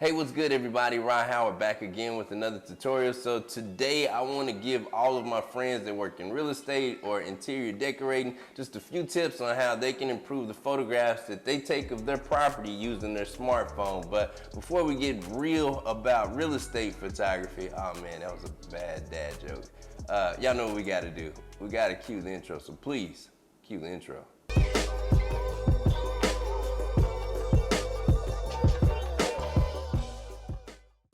Hey, what's good everybody? Ron Howard back again with another tutorial. So today I want to give all of my friends that work in real estate or interior decorating just a few tips on how they can improve the photographs that they take of their property using their smartphone. But before we get real about real estate photography, oh man, that was a bad dad joke. Y'all know what we got to do. We got to cue the intro, so please cue the intro.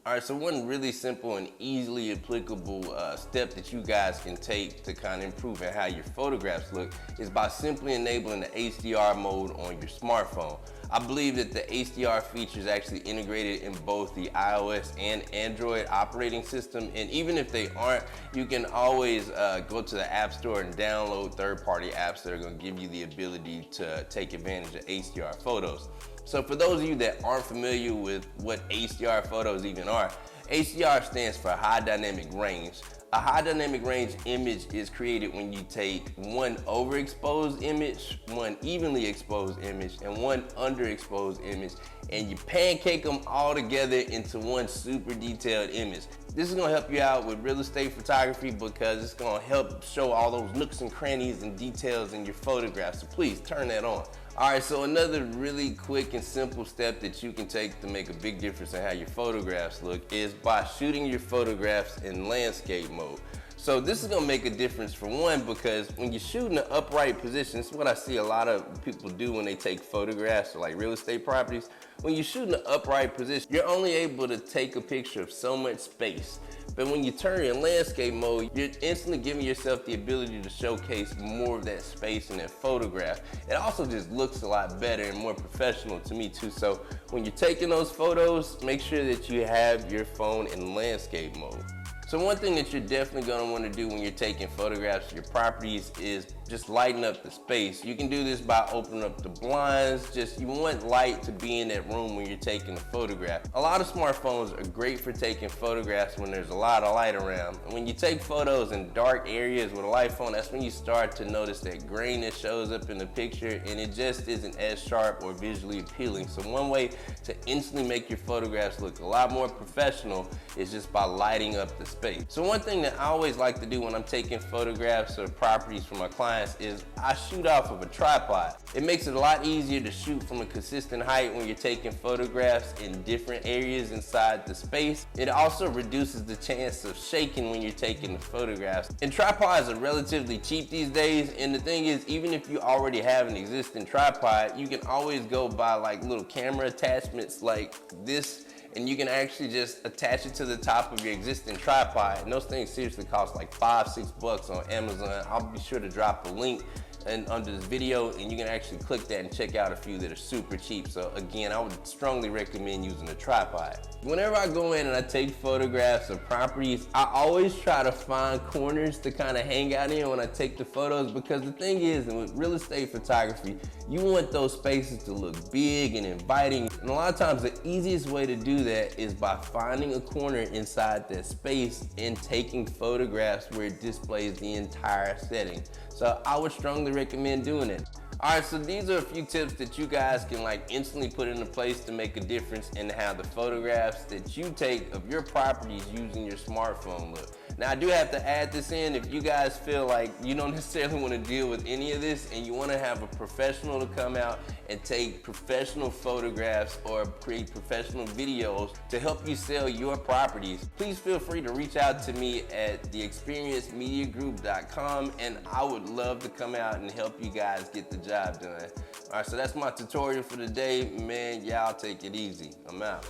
All right, so one really simple and easily applicable step that you guys can take to kind of improve how your photographs look is by simply enabling the HDR mode on your smartphone. I believe that the HDR feature is actually integrated in both the iOS and Android operating system, and even if they aren't, you can always go to the App Store and download third-party apps that are going to give you the ability to take advantage of HDR photos. So for those of you that aren't familiar with what HDR photos even are, HDR stands for high dynamic range. A high dynamic range image is created when you take one overexposed image, one evenly exposed image, and one underexposed image, and you pancake them all together into one super detailed image. This is gonna help you out with real estate photography because it's gonna help show all those nooks and crannies and details in your photographs. So please turn that on. All right, so another really quick and simple step that you can take to make a big difference in how your photographs look is by shooting your photographs in landscape mode. So this is gonna make a difference for one, because when you shoot in an upright position, this is what I see a lot of people do when they take photographs of like real estate properties. When you shoot in an upright position, you're only able to take a picture of so much space. But when you turn in landscape mode, you're instantly giving yourself the ability to showcase more of that space in that photograph. It also just looks a lot better and more professional to me too. So when you're taking those photos, make sure that you have your phone in landscape mode. So one thing that you're definitely gonna wanna do when you're taking photographs of your properties is just lighten up the space. You can do this by opening up the blinds. You want light to be in that room when you're taking a photograph. A lot of smartphones are great for taking photographs when there's a lot of light around. And when you take photos in dark areas with a light phone, that's when you start to notice that grain that shows up in the picture, and it just isn't as sharp or visually appealing. So one way to instantly make your photographs look a lot more professional is just by lighting up the space. So one thing that I always like to do when I'm taking photographs of properties for my clients is I shoot off of a tripod. It makes it a lot easier to shoot from a consistent height when you're taking photographs in different areas inside the space. It also reduces the chance of shaking when you're taking the photographs. And tripods are relatively cheap these days, and the thing is, even if you already have an existing tripod, you can always go buy like little camera attachments like this, and you can actually just attach it to the top of your existing tripod. And those things seriously cost like $5-6 on Amazon. I'll be sure to drop a link under this video, and you can actually click that and check out a few that are super cheap. So again, I would strongly recommend using a tripod. Whenever I go in and I take photographs of properties, I always try to find corners to kind of hang out in when I take the photos, because the thing is, with real estate photography, you want those spaces to look big and inviting. And a lot of times the easiest way to do that is by finding a corner inside that space and taking photographs where it displays the entire setting. So I would strongly recommend doing it. All right, so these are a few tips that you guys can like instantly put into place to make a difference in how the photographs that you take of your properties using your smartphone look. Now I do have to add this in, if you guys feel like you don't necessarily want to deal with any of this and you want to have a professional to come out and take professional photographs or create professional videos to help you sell your properties, please feel free to reach out to me at theexperiencemediagroup.com, and I would love to come out and help you guys get the job done. All right, so that's my tutorial for today. Man, y'all take it easy. I'm out.